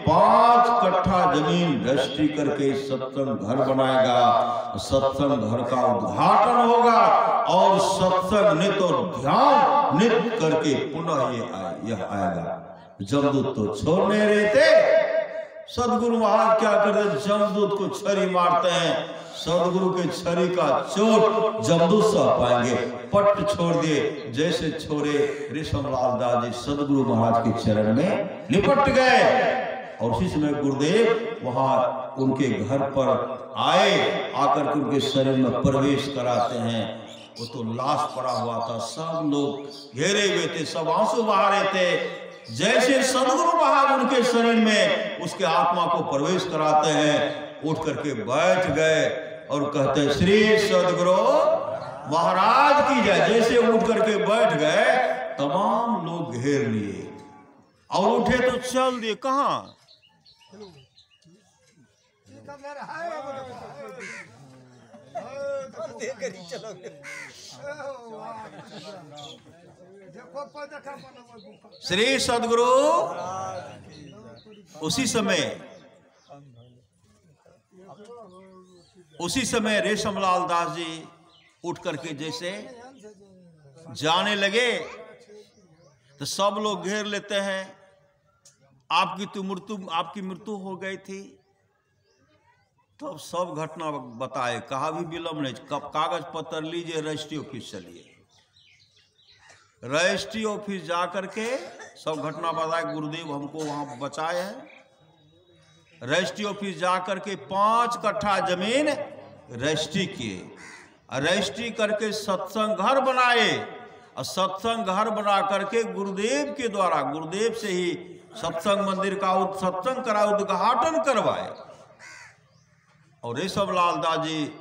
5 कट्ठा जमीन रजिस्ट्री करके सत्संग घर बनाएगा, सत्संग घर का उद्घाटन होगा और सत्संग नित और ध्यान नित करके पुनः यह आएगा। जमदूत तो छोड़ नहीं रहे थे। सदगुरु महाराज क्या करते? जमदूत को छड़ी मारते हैं, सदगुरु के छड़ी का चोट जमदूत सह पाएंगे, पट छोड़ दिए। जैसे छोड़े रेशमलाल दास जी सदगुरु महाराज के चरण में लिपट गए, और उसी समय गुरुदेव वहां उनके घर पर आए, आकर के उनके शरीर में प्रवेश कराते हैं। वो तो लाश पड़ा हुआ था, सब लोग घेरे हुए थे, सब आंसू बहा रहे थे। जैसे सदगुरु महाराज उनके शरीर में उसके आत्मा को प्रवेश कराते हैं, उठ करके बैठ गए। और कहते हैं श्री सदगुरु महाराज की जय। जैसे उठ करके बैठ गए, तमाम लोग घेर लिए और उठे तो चल दिए। कहां? श्री सदगुरु उसी समय रेशमलाल दास जी उठ करके जैसे जाने लगे तो सब लोग घेर लेते हैं। आपकी मृत्यु हो गई थी। तो सब घटना बताए, कहा भी विलम्ब नहीं, कागज पत्र लीजिए, रजिस्ट्री ऑफिस चलिए। रजिस्ट्री ऑफिस जा करके सब घटना बताए, गुरुदेव हमको वहां बचाए हैं। रजिस्ट्री ऑफिस जा करके 5 कट्ठा जमीन रजिस्ट्री किए, रजिस्ट्री करके सत्संग घर बनाए, और सत्संग घर बना करके गुरुदेव के द्वारा, गुरुदेव से ही सत्संग मंदिर का सत्संग करा, उद्घाटन करवाए। और रेशमलाल दास जी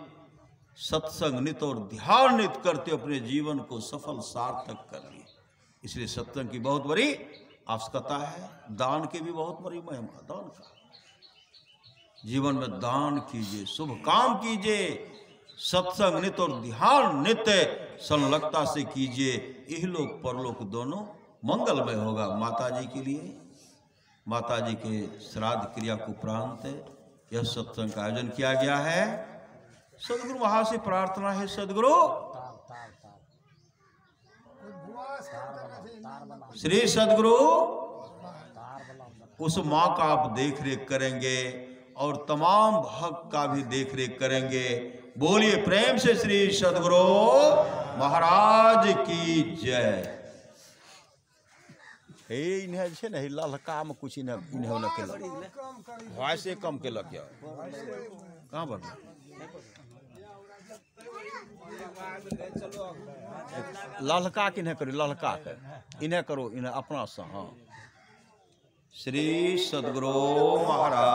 सत्संग नित और ध्यान नित करते अपने जीवन को सफल सार्थक कर लिए। इसलिए सत्संग की बहुत बड़ी आवश्यकता है। दान की भी बहुत बड़ी महिमा। दान का जीवन में दान कीजिए, शुभ काम कीजिए, सत्संग नित और ध्यान नित्य संलग्नता से कीजिए। यह लोक परलोक दोनों मंगलमय होगा। माता जी के लिए, माता जी के श्राद्ध क्रिया को उपरांत यह सत्संग का आयोजन किया गया है। सदगुरु वहां से प्रार्थना है, सदगुरु श्री सदगुरु उस माँ का आप देख रेख करेंगे और तमाम भक्त का भी देख रेख करेंगे। बोलिए प्रेम से श्री सदगुरु महाराज की जय। इन्हें छे नहीं ललका में कुछ इन्हें न केलक, वैसे कम केलक या कहाँ बन ललका के इन्हें करो, ललका के इन्हें करो, इन्हें अपना सा। हाँ, श्री सदगुरु महाराज।